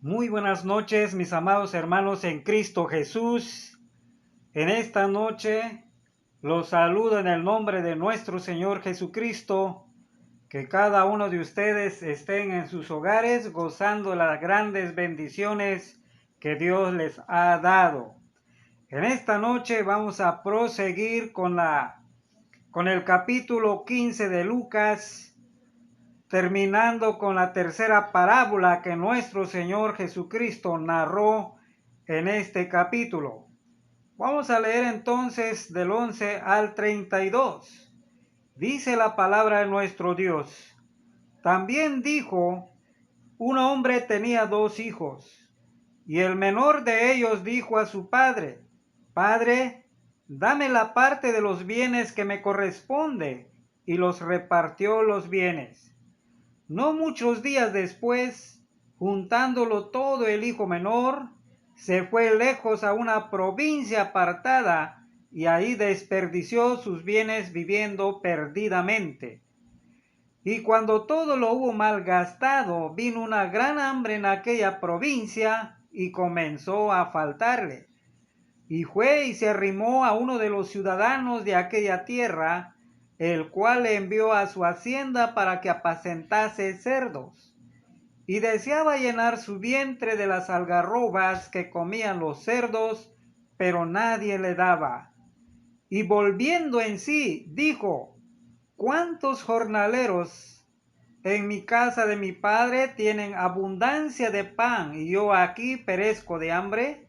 Muy buenas noches, mis amados hermanos en Cristo Jesús. En esta noche los saludo en el nombre de nuestro Señor Jesucristo. Que cada uno de ustedes estén en sus hogares gozando las grandes bendiciones que Dios les ha dado. En esta noche vamos a proseguir con el capítulo 15 de Lucas, terminando con la tercera parábola que nuestro Señor Jesucristo narró en este capítulo. Vamos a leer entonces del 11 al 32. Dice la palabra de nuestro Dios. También dijo, un hombre tenía 2 hijos, y el menor de ellos dijo a su padre, Padre, dame la parte de los bienes que me corresponde, y los repartió los bienes. No muchos días después, juntándolo todo el hijo menor, se fue lejos a una provincia apartada y ahí desperdició sus bienes viviendo perdidamente. Y cuando todo lo hubo malgastado, vino una gran hambre en aquella provincia y comenzó a faltarle. Y fue y se arrimó a uno de los ciudadanos de aquella tierra, el cual le envió a su hacienda para que apacentase cerdos. Y deseaba llenar su vientre de las algarrobas que comían los cerdos, pero nadie le daba. Y volviendo en sí, dijo, ¿cuántos jornaleros en mi casa de mi padre tienen abundancia de pan y yo aquí perezco de hambre?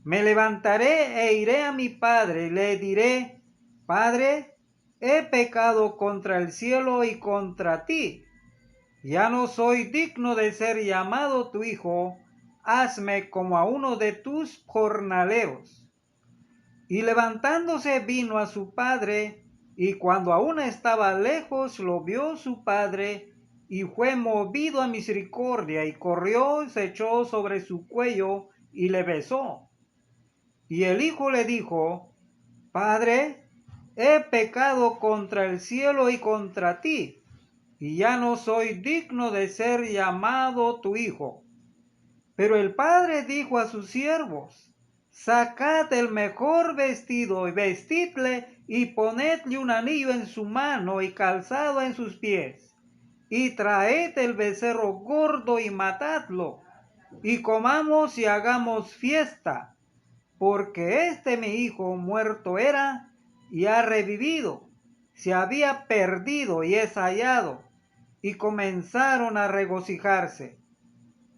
Me levantaré e iré a mi padre y le diré, Padre, he pecado contra el cielo y contra ti. Ya no soy digno de ser llamado tu hijo, hazme como a uno de tus jornaleros. Y levantándose vino a su padre, y cuando aún estaba lejos lo vio su padre, y fue movido a misericordia, y corrió y se echó sobre su cuello, y le besó. Y el hijo le dijo, Padre, he pecado contra el cielo y contra ti, y ya no soy digno de ser llamado tu hijo. Pero el padre dijo a sus siervos, sacad el mejor vestido y vestidle y ponedle un anillo en su mano y calzado en sus pies, y traed el becerro gordo y matadlo, y comamos y hagamos fiesta, porque mi hijo muerto era y ha revivido, se había perdido y es hallado. Y comenzaron a regocijarse.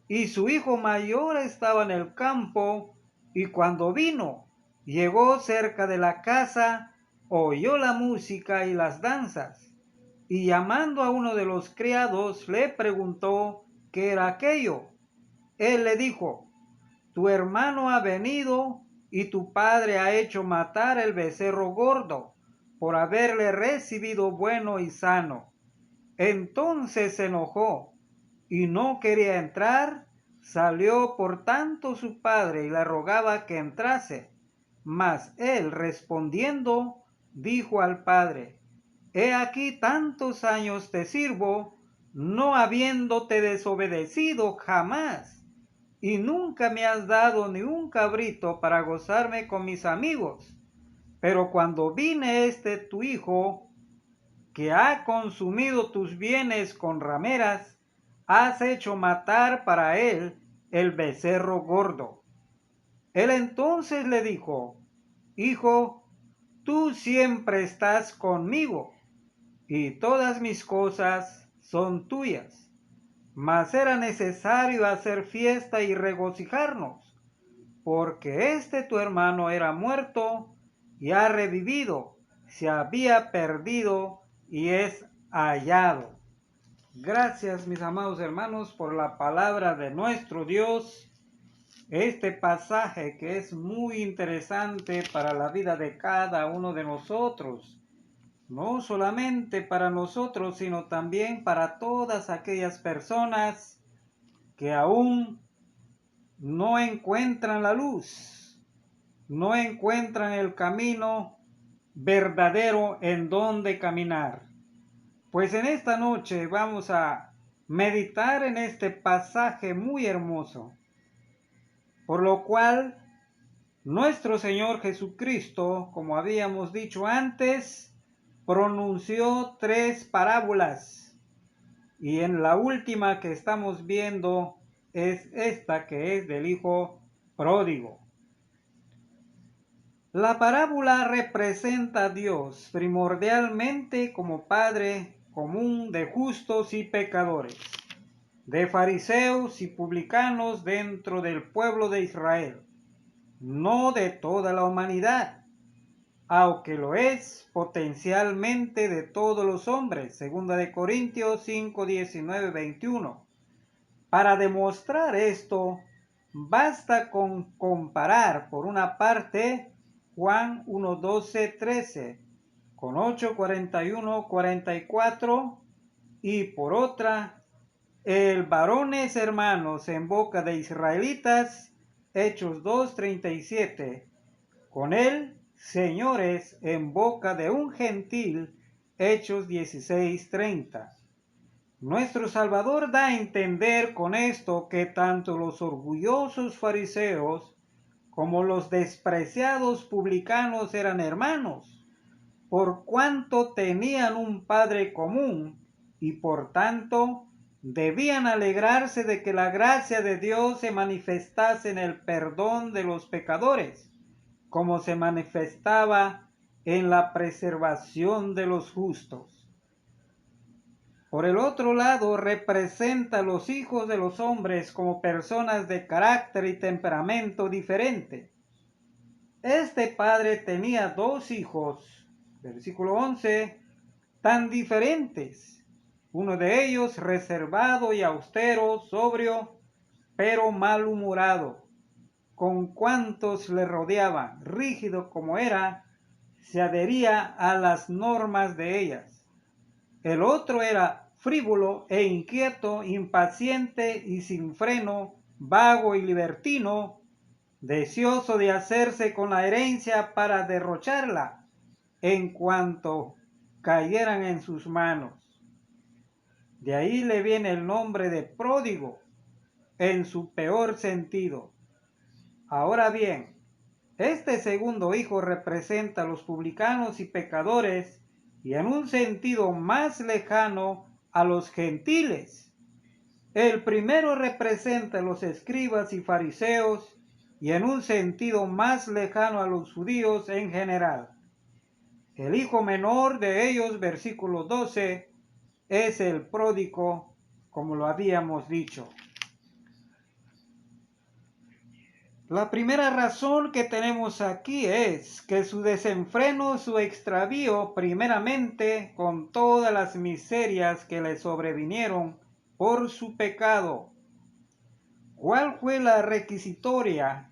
Y su hijo mayor estaba en el campo, y cuando vino, llegó cerca de la casa, oyó la música y las danzas, y llamando a uno de los criados, le preguntó qué era aquello. Él le dijo, tu hermano ha venido y tu padre ha hecho matar el becerro gordo por haberle recibido bueno y sano. Entonces se enojó y no quería entrar. Salió por tanto su padre y le rogaba que entrase. Mas él respondiendo dijo al padre, he aquí tantos años te sirvo, no habiéndote desobedecido jamás, y nunca me has dado ni un cabrito para gozarme con mis amigos. Pero cuando vine tu hijo, que ha consumido tus bienes con rameras, has hecho matar para él el becerro gordo. Él entonces le dijo, Hijo, tú siempre estás conmigo, y todas mis cosas son tuyas. Mas era necesario hacer fiesta y regocijarnos, porque tu hermano era muerto y ha revivido, se había perdido y es hallado. Gracias, mis amados hermanos, por la palabra de nuestro Dios. Este pasaje que es muy interesante para la vida de cada uno de nosotros. No solamente para nosotros, sino también para todas aquellas personas que aún no encuentran la luz, no encuentran el camino verdadero en donde caminar. Pues en esta noche vamos a meditar en este pasaje muy hermoso, por lo cual nuestro Señor Jesucristo, como habíamos dicho antes, pronunció 3 parábolas, y en la última que estamos viendo es esta, que es del Hijo pródigo. La parábola representa a Dios primordialmente como Padre común de justos y pecadores, de fariseos y publicanos dentro del pueblo de Israel, no de toda la humanidad, aunque lo es potencialmente de todos los hombres, 2 Corintios 5, 19, 21. Para demostrar esto, basta con comparar por una parte Juan 1, 12, 13 con 8, 41, 44 y por otra el varones hermanos en boca de israelitas, Hechos 2, 37, con él señores en boca de un gentil, Hechos 16, 30. Nuestro Salvador da a entender con esto que tanto los orgullosos fariseos como los despreciados publicanos eran hermanos, por cuanto tenían un Padre común y por tanto debían alegrarse de que la gracia de Dios se manifestase en el perdón de los pecadores, como se manifestaba en la preservación de los justos. Por el otro lado, representa a los hijos de los hombres como personas de carácter y temperamento diferente. Este padre tenía 2 hijos, versículo 11, tan diferentes. Uno de ellos reservado y austero, sobrio, pero malhumorado. Con cuantos le rodeaban, rígido como era, se adhería a las normas de ellas. El otro era frívolo e inquieto, impaciente y sin freno, vago y libertino, deseoso de hacerse con la herencia para derrocharla en cuanto cayeran en sus manos. De ahí le viene el nombre de pródigo en su peor sentido. Ahora bien, este segundo hijo representa a los publicanos y pecadores y en un sentido más lejano a los gentiles. El primero representa a los escribas y fariseos y en un sentido más lejano a los judíos en general. El hijo menor de ellos, versículo 12, es el pródigo, como lo habíamos dicho. La primera razón que tenemos aquí es que su desenfreno, su extravío, primeramente con todas las miserias que le sobrevinieron por su pecado. ¿Cuál fue la requisitoria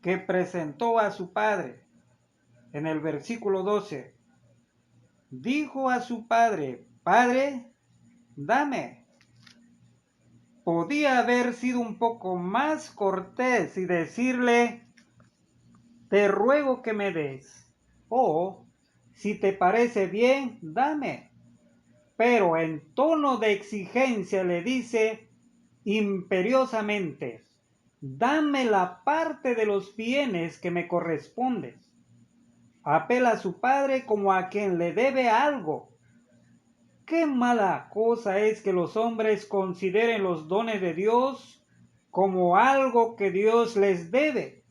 que presentó a su padre? En el versículo 12, dijo a su padre: Padre, dame. Podía haber sido un poco más cortés y decirle: te ruego que me des, o si te parece bien, dame. Pero en tono de exigencia le dice imperiosamente: dame la parte de los bienes que me corresponde. Apela a su padre como a quien le debe algo. Qué mala cosa es que los hombres consideren los dones de Dios como algo que Dios les debe.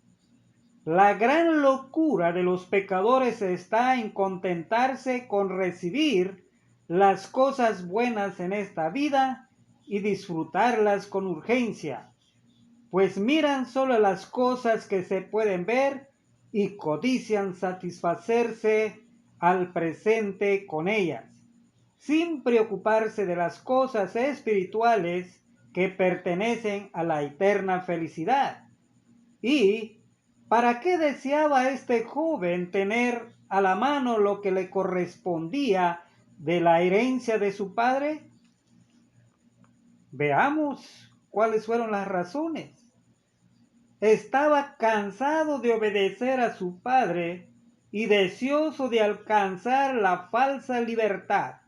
La gran locura de los pecadores está en contentarse con recibir las cosas buenas en esta vida y disfrutarlas con urgencia, pues miran solo las cosas que se pueden ver y codician satisfacerse al presente con ellas, sin preocuparse de las cosas espirituales que pertenecen a la eterna felicidad. ¿Y para qué deseaba este joven tener a la mano lo que le correspondía de la herencia de su padre? Veamos cuáles fueron las razones. Estaba cansado de obedecer a su padre y deseoso de alcanzar la falsa libertad.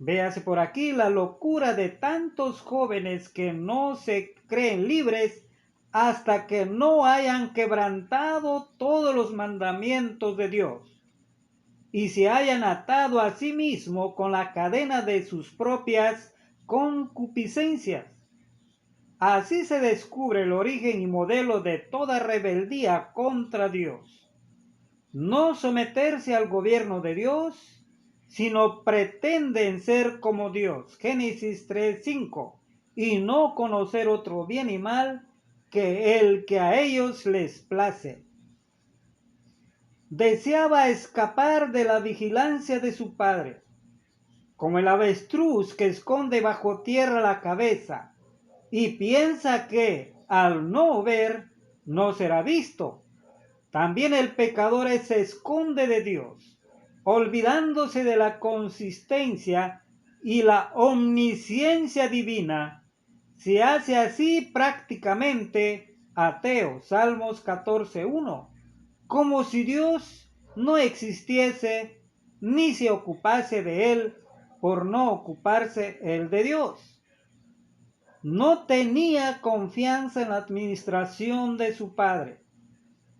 Véase por aquí la locura de tantos jóvenes que no se creen libres hasta que no hayan quebrantado todos los mandamientos de Dios y se hayan atado a sí mismo con la cadena de sus propias concupiscencias. Así se descubre el origen y modelo de toda rebeldía contra Dios. No someterse al gobierno de Dios, sino pretenden ser como Dios. Génesis 3:5. Y no conocer otro bien y mal que el que a ellos les place. Deseaba escapar de la vigilancia de su padre, como el avestruz que esconde bajo tierra la cabeza y piensa que al no ver no será visto. También el pecador se esconde de Dios, olvidándose de la consistencia y la omnisciencia divina. Se hace así prácticamente ateo. Salmos 14:1. Como si Dios no existiese ni se ocupase de él por no ocuparse él de Dios. No tenía confianza en la administración de su padre.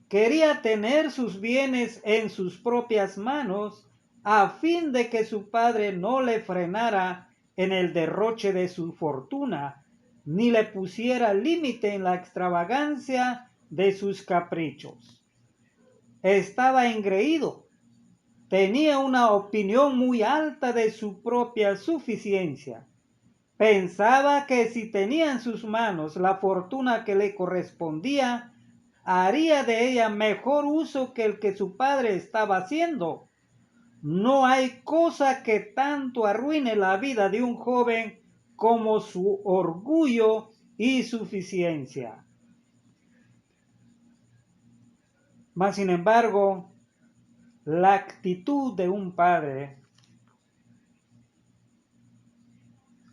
Quería tener sus bienes en sus propias manos a fin de que su padre no le frenara en el derroche de su fortuna, ni le pusiera límite en la extravagancia de sus caprichos. Estaba engreído, tenía una opinión muy alta de su propia suficiencia. Pensaba que si tenía en sus manos la fortuna que le correspondía, haría de ella mejor uso que el que su padre estaba haciendo. No hay cosa que tanto arruine la vida de un joven como su orgullo y suficiencia. Mas, sin embargo, la actitud de un padre,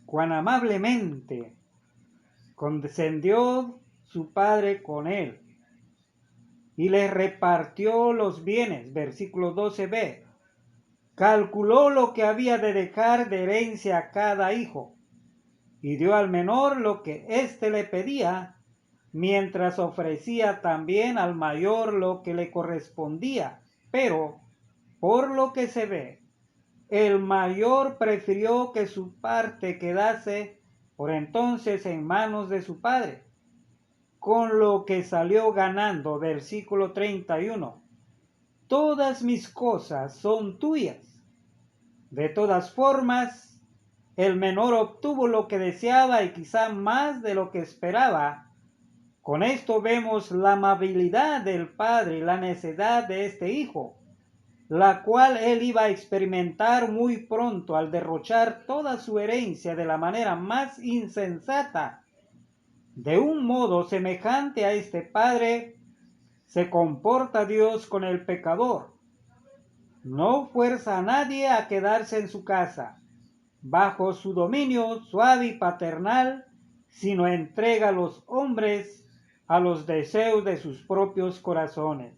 cuán amablemente condescendió su padre con él y le repartió los bienes, versículo 12b. Calculó lo que había de dejar de herencia a cada hijo, y dio al menor lo que éste le pedía, mientras ofrecía también al mayor lo que le correspondía. Pero, por lo que se ve, el mayor prefirió que su parte quedase por entonces en manos de su padre, con lo que salió ganando, versículo 31. Todas mis cosas son tuyas. De todas formas, el menor obtuvo lo que deseaba y quizá más de lo que esperaba. Con esto vemos la amabilidad del padre y la necedad de este hijo, la cual él iba a experimentar muy pronto al derrochar toda su herencia de la manera más insensata. De un modo semejante a este padre se comporta Dios con el pecador. No fuerza a nadie a quedarse en su casa, bajo su dominio suave y paternal, sino entrega a los hombres a los deseos de sus propios corazones.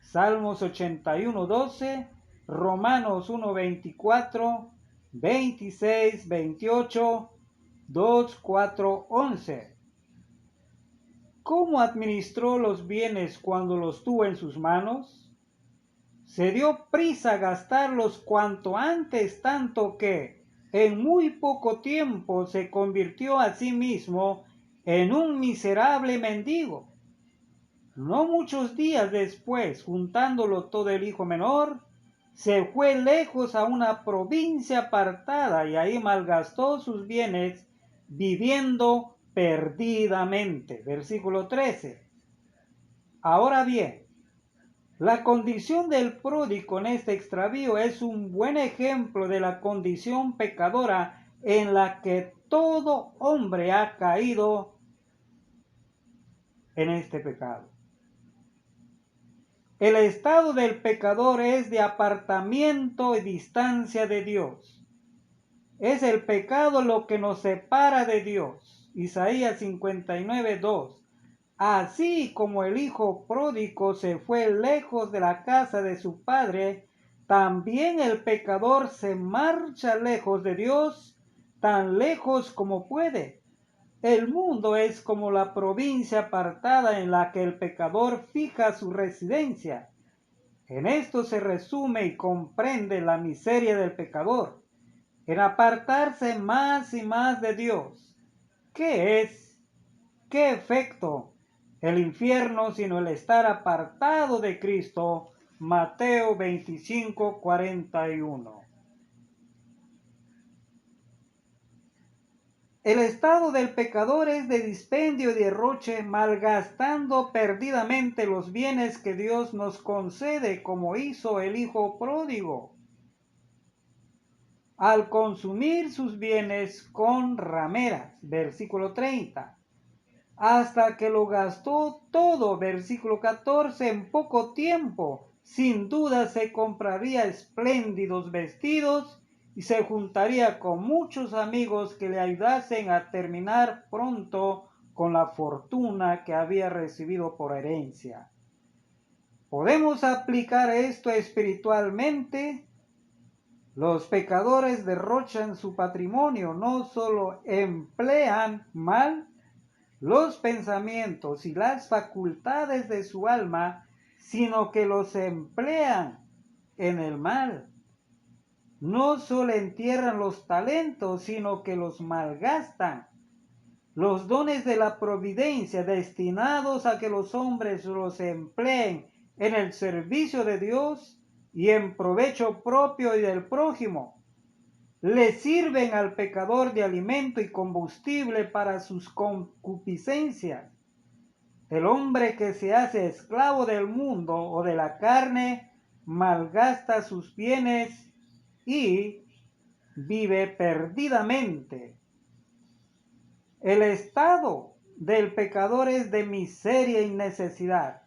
Salmos 81:12, Romanos 1:24, 26, 28, 2, 4, 11. ¿Cómo administró los bienes cuando los tuvo en sus manos? Se dio prisa a gastarlos cuanto antes, tanto que en muy poco tiempo se convirtió a sí mismo en un miserable mendigo. No muchos días después, juntándolo todo el hijo menor, se fue lejos a una provincia apartada y ahí malgastó sus bienes viviendo perdidamente. Versículo 13. Ahora bien, la condición del pródigo en este extravío es un buen ejemplo de la condición pecadora en la que todo hombre ha caído en este pecado. El estado del pecador es de apartamiento y distancia de Dios. Es el pecado lo que nos separa de Dios. Isaías 59:2. Así como el hijo pródigo se fue lejos de la casa de su padre, también el pecador se marcha lejos de Dios, tan lejos como puede. El mundo es como la provincia apartada en la que el pecador fija su residencia. En esto se resume y comprende la miseria del pecador, en apartarse más y más de Dios. ¿Qué es? ¿Qué efecto? El infierno, sino el estar apartado de Cristo. Mateo 25:41. El estado del pecador es de dispendio y derroche, malgastando perdidamente los bienes que Dios nos concede, como hizo el hijo pródigo, al consumir sus bienes con rameras. Versículo 30. Hasta que lo gastó todo. Versículo 14. En poco tiempo, sin duda, se compraría espléndidos vestidos y se juntaría con muchos amigos que le ayudasen a terminar pronto con la fortuna que había recibido por herencia. ¿Podemos aplicar esto espiritualmente? Los pecadores derrochan su patrimonio, no solo emplean mal los pensamientos y las facultades de su alma, sino que los emplean en el mal. No solo entierran los talentos, sino que los malgastan. Los dones de la providencia destinados a que los hombres los empleen en el servicio de Dios y en provecho propio y del prójimo, le sirven al pecador de alimento y combustible para sus concupiscencias. El hombre que se hace esclavo del mundo o de la carne malgasta sus bienes y vive perdidamente. El estado del pecador es de miseria y necesidad.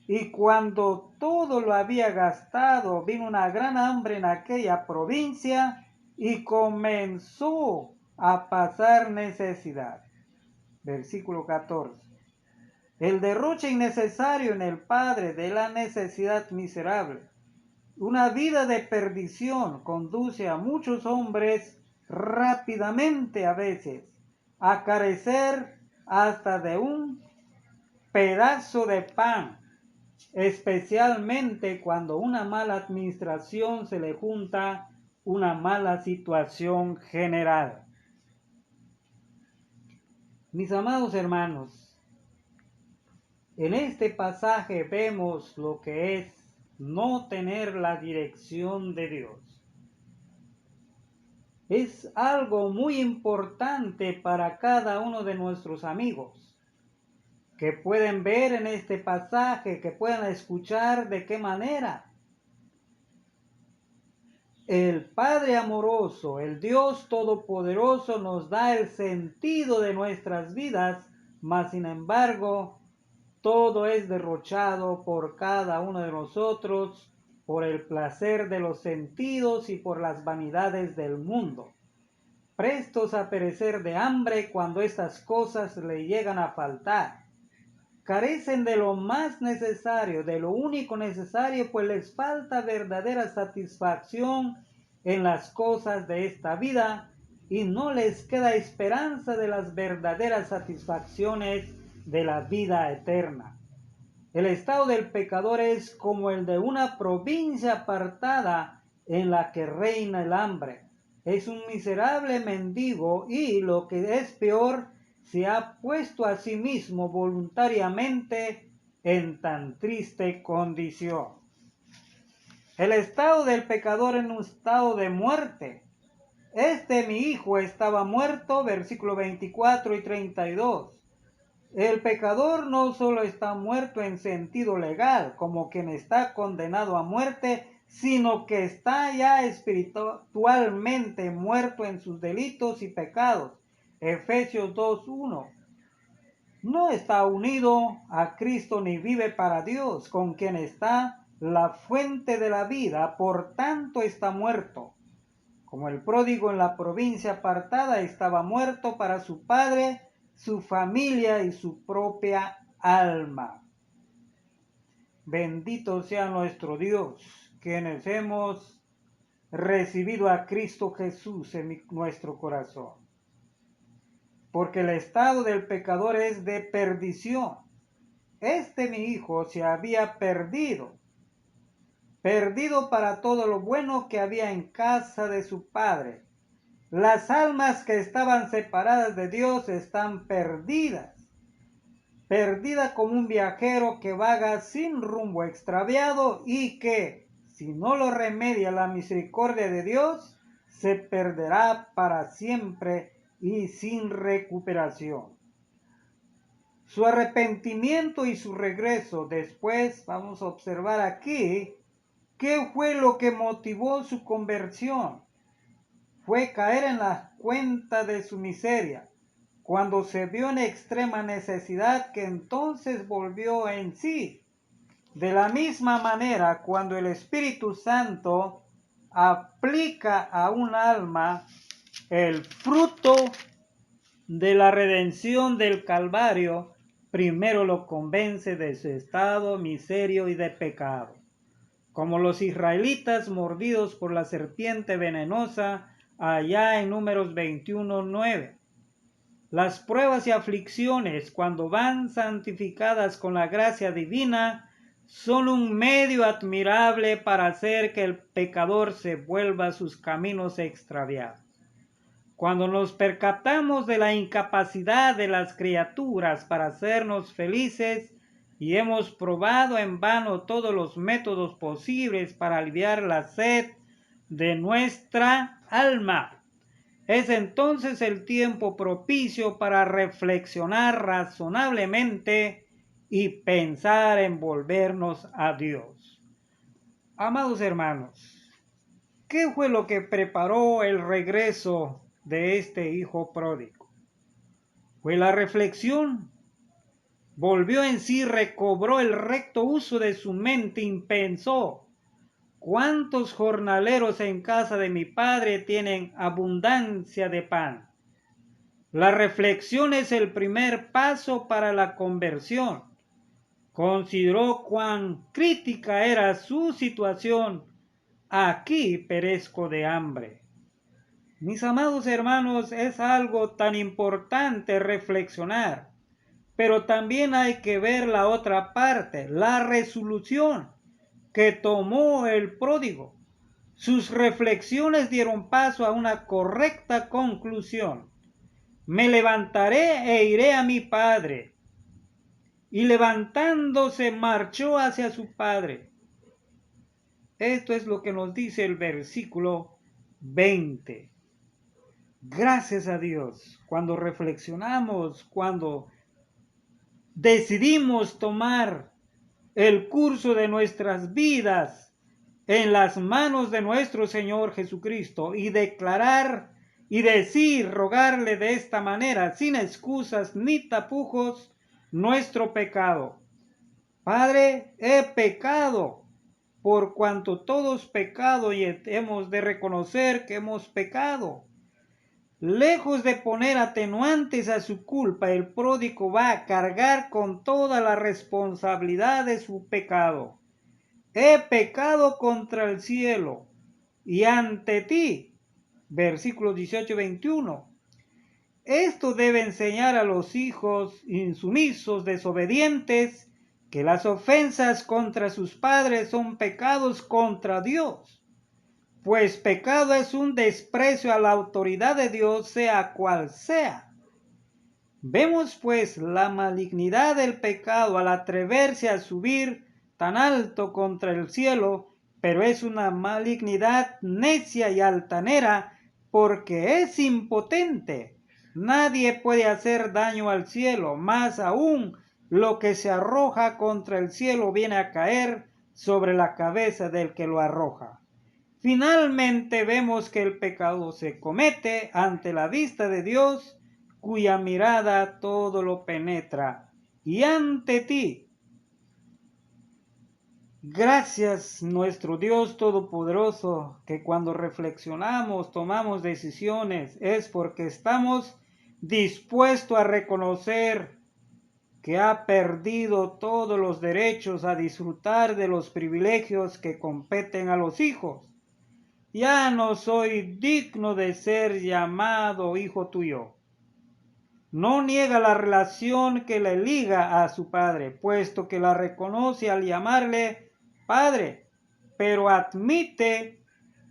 Y cuando todo lo había gastado, vino una gran hambre en aquella provincia y comenzó a pasar necesidad. Versículo 14. El derroche innecesario en el padre de la necesidad miserable. Una vida de perdición conduce a muchos hombres rápidamente a veces a carecer hasta de un pedazo de pan, especialmente cuando una mala administración se le junta una mala situación general. Mis amados hermanos, en este pasaje vemos lo que es no tener la dirección de Dios. Es algo muy importante para cada uno de nuestros amigos, que pueden ver en este pasaje, que puedan escuchar de qué manera el Padre amoroso, el Dios todopoderoso, nos da el sentido de nuestras vidas, mas sin embargo todo es derrochado por cada uno de nosotros, por el placer de los sentidos y por las vanidades del mundo, prestos a perecer de hambre cuando estas cosas le llegan a faltar. Carecen de lo más necesario, de lo único necesario, pues les falta verdadera satisfacción en las cosas de esta vida y no les queda esperanza de las verdaderas satisfacciones de la vida eterna. El estado del pecador es como el de una provincia apartada en la que reina el hambre. Es un miserable mendigo y, lo que es peor, se ha puesto a sí mismo voluntariamente en tan triste condición. El estado del pecador en un estado de muerte. Mi hijo estaba muerto, versículo 24 y 32. El pecador no solo está muerto en sentido legal, como quien está condenado a muerte, sino que está ya espiritualmente muerto en sus delitos y pecados. Efesios 2:1. No está unido a Cristo ni vive para Dios, con quien está la fuente de la vida, por tanto está muerto. Como el pródigo en la provincia apartada estaba muerto para su padre, su familia y su propia alma. Bendito sea nuestro Dios, quienes hemos recibido a Cristo Jesús en nuestro corazón. Porque el estado del pecador es de perdición. Mi hijo se había perdido para todo lo bueno que había en casa de su padre. Las almas que estaban separadas de Dios están perdidas como un viajero que vaga sin rumbo, extraviado, y que, si no lo remedia la misericordia de Dios, se perderá para siempre y sin recuperación. Su arrepentimiento y su regreso. Después vamos a observar aquí qué fue lo que motivó su conversión. Fue caer en la cuenta de su miseria, cuando se vio en extrema necesidad, que entonces volvió en sí. De la misma manera, cuando el Espíritu Santo aplica a un alma el fruto de la redención del Calvario, primero lo convence de su estado miserio y de pecado. Como los israelitas mordidos por la serpiente venenosa allá en Números 21:9. Las pruebas y aflicciones, cuando van santificadas con la gracia divina, son un medio admirable para hacer que el pecador se vuelva a sus caminos extraviados. Cuando nos percatamos de la incapacidad de las criaturas para hacernos felices y hemos probado en vano todos los métodos posibles para aliviar la sed de nuestra alma, es entonces el tiempo propicio para reflexionar razonablemente y pensar en volvernos a Dios. Amados hermanos, ¿qué fue lo que preparó el regreso de este hijo pródigo? Fue la reflexión. Volvió en sí, recobró el recto uso de su mente y pensó: ¿cuántos jornaleros en casa de mi padre tienen abundancia de pan? La reflexión es el primer paso para la conversión. Consideró cuán crítica era su situación. Aquí perezco de hambre. Mis amados hermanos, es algo tan importante reflexionar, pero también hay que ver la otra parte, la resolución que tomó el pródigo. Sus reflexiones dieron paso a una correcta conclusión. Me levantaré e iré a mi padre. Y levantándose marchó hacia su padre. Esto es lo que nos dice el versículo 20. Gracias a Dios, cuando reflexionamos, cuando decidimos tomar el curso de nuestras vidas en las manos de nuestro Señor Jesucristo y declarar y decir, rogarle de esta manera, sin excusas ni tapujos, nuestro pecado. Padre, he pecado, por cuanto todos pecado y hemos de reconocer que hemos pecado. Lejos de poner atenuantes a su culpa, el pródigo va a cargar con toda la responsabilidad de su pecado. He pecado contra el cielo y ante ti. Versículos 18-21. Esto debe enseñar a los hijos insumisos, desobedientes, que las ofensas contra sus padres son pecados contra Dios. Pues pecado es un desprecio a la autoridad de Dios, sea cual sea. Vemos pues la malignidad del pecado al atreverse a subir tan alto contra el cielo, pero es una malignidad necia y altanera porque es impotente. Nadie puede hacer daño al cielo, más aún lo que se arroja contra el cielo viene a caer sobre la cabeza del que lo arroja. Finalmente vemos que el pecado se comete ante la vista de Dios, cuya mirada todo lo penetra, y ante ti. Gracias, nuestro Dios Todopoderoso, que cuando reflexionamos, tomamos decisiones, es porque estamos dispuestos a reconocer que ha perdido todos los derechos a disfrutar de los privilegios que competen a los hijos. Ya no soy digno de ser llamado hijo tuyo. No niega la relación que le liga a su padre, puesto que la reconoce al llamarle padre, pero admite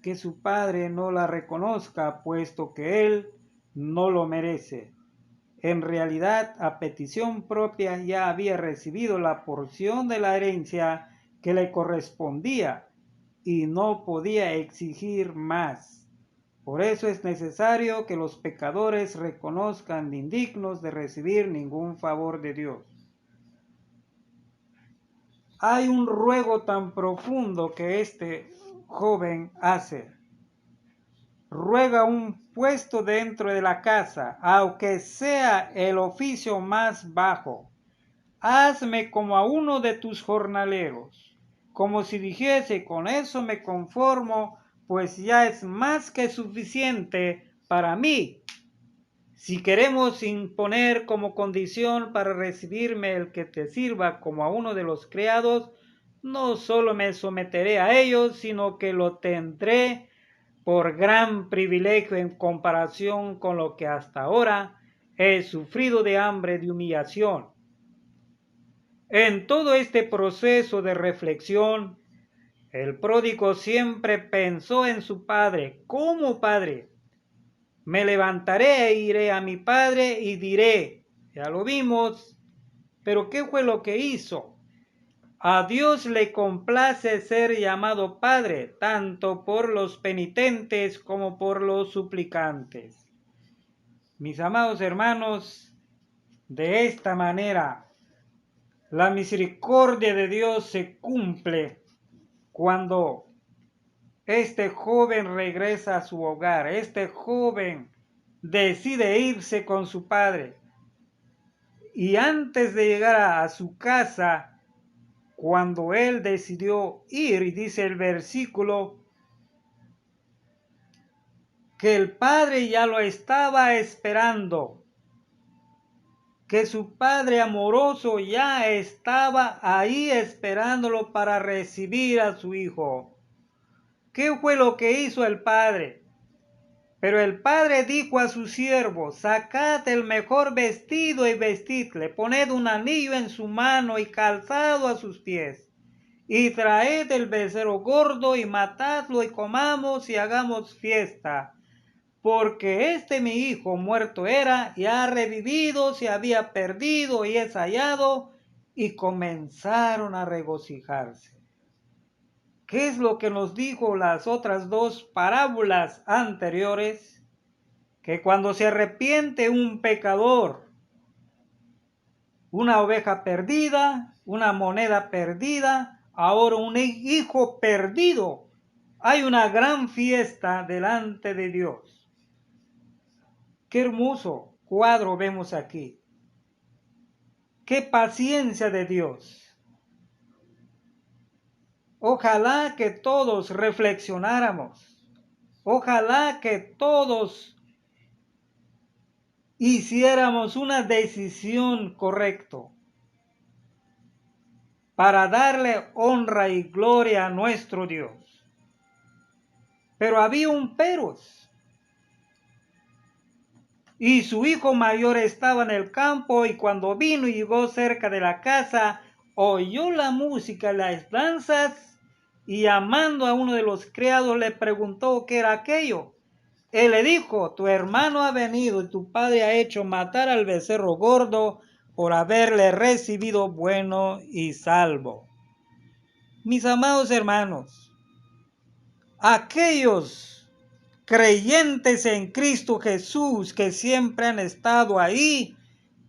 que su padre no la reconozca, puesto que él no lo merece. En realidad, a petición propia ya había recibido la porción de la herencia que le correspondía y no podía exigir más. Por eso es necesario que los pecadores reconozcan indignos de recibir ningún favor de Dios. Hay un ruego tan profundo que este joven hace. Ruega un puesto dentro de la casa, aunque sea el oficio más bajo. Hazme como a uno de tus jornaleros, como si dijese, con eso me conformo, pues ya es más que suficiente para mí. Si queremos imponer como condición para recibirme el que te sirva como a uno de los criados, no solo me someteré a ellos, sino que lo tendré por gran privilegio en comparación con lo que hasta ahora he sufrido de hambre, de humillación. En todo este proceso de reflexión, el pródigo siempre pensó en su padre como padre. Me levantaré e iré a mi padre y diré, ya lo vimos, pero ¿qué fue lo que hizo? A Dios le complace ser llamado Padre, tanto por los penitentes como por los suplicantes. Mis amados hermanos, de esta manera, la misericordia de Dios se cumple cuando este joven regresa a su hogar, este joven decide irse con su padre. Y antes de llegar a su casa, cuando él decidió ir, y dice el versículo, que el padre ya lo estaba esperando, que su padre amoroso ya estaba ahí esperándolo para recibir a su hijo. ¿Qué fue lo que hizo el padre? Pero el padre dijo a su siervo, sacad el mejor vestido y vestidle, poned un anillo en su mano y calzado a sus pies, y traed el becerro gordo y matadlo y comamos y hagamos fiesta, porque este mi hijo muerto era y ha revivido, se había perdido y es hallado, y comenzaron a regocijarse. ¿Qué es lo que nos dijo las otras dos parábolas anteriores? Que cuando se arrepiente un pecador, una oveja perdida, una moneda perdida, ahora un hijo perdido, hay una gran fiesta delante de Dios. Qué hermoso cuadro vemos aquí. Qué paciencia de Dios. Ojalá que todos reflexionáramos. Ojalá que todos hiciéramos una decisión correcta para darle honra y gloria a nuestro Dios. Pero había un peros. Y su hijo mayor estaba en el campo, y cuando vino y llegó cerca de la casa, oyó la música, las danzas, y llamando a uno de los criados le preguntó qué era aquello. Él le dijo, tu hermano ha venido y tu padre ha hecho matar al becerro gordo por haberle recibido bueno y salvo. Mis amados hermanos, aquellos creyentes en Cristo Jesús que siempre han estado ahí,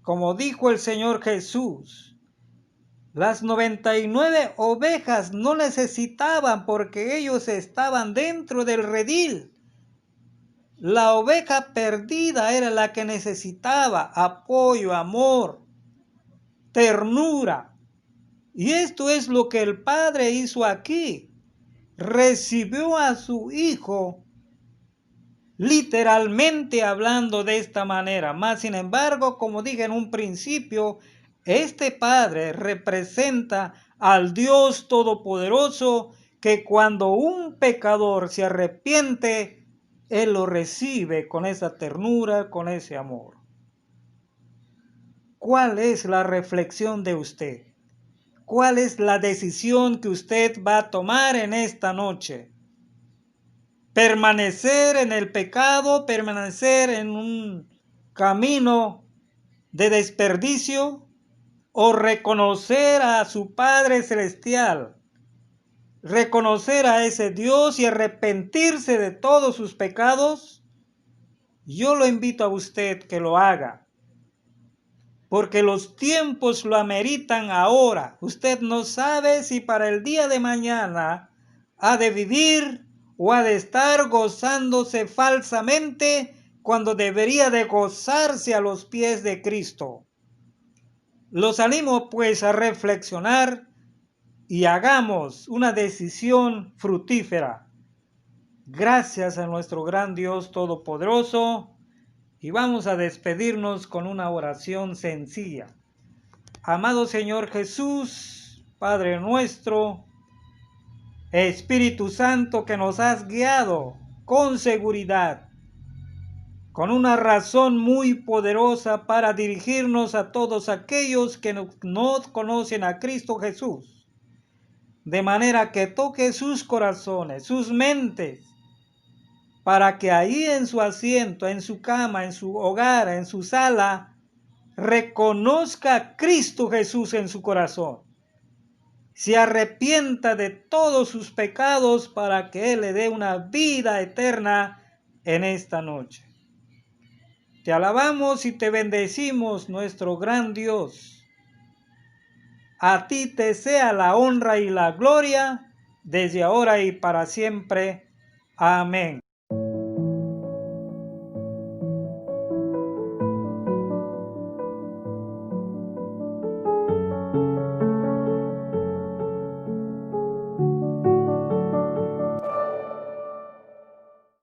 como dijo el Señor Jesús, las 99 ovejas no necesitaban porque ellos estaban dentro del redil. La oveja perdida era la que necesitaba apoyo, amor, ternura. Y esto es lo que el Padre hizo aquí. Recibió a su hijo, literalmente hablando de esta manera. Mas, sin embargo, como dije en un principio, Este Padre representa al Dios Todopoderoso que cuando un pecador se arrepiente, Él lo recibe con esa ternura, con ese amor. ¿Cuál es la reflexión de usted? ¿Cuál es la decisión que usted va a tomar en esta noche? ¿Permanecer en el pecado, permanecer en un camino de desperdicio, o reconocer a su Padre Celestial, reconocer a ese Dios y arrepentirse de todos sus pecados? Yo lo invito a usted que lo haga, porque los tiempos lo ameritan ahora. Usted no sabe si para el día de mañana ha de vivir o ha de estar gozándose falsamente cuando debería de gozarse a los pies de Cristo. Los animo pues a reflexionar y hagamos una decisión fructífera. Gracias a nuestro gran Dios Todopoderoso, y vamos a despedirnos con una oración sencilla. Amado Señor Jesús, Padre nuestro, Espíritu Santo, que nos has guiado con seguridad, con una razón muy poderosa para dirigirnos a todos aquellos que no conocen a Cristo Jesús, de manera que toque sus corazones, sus mentes, para que ahí en su asiento, en su cama, en su hogar, en su sala, reconozca a Cristo Jesús en su corazón, se arrepienta de todos sus pecados para que Él le dé una vida eterna en esta noche. Te alabamos y te bendecimos, nuestro gran Dios. A ti te sea la honra y la gloria, desde ahora y para siempre. Amén.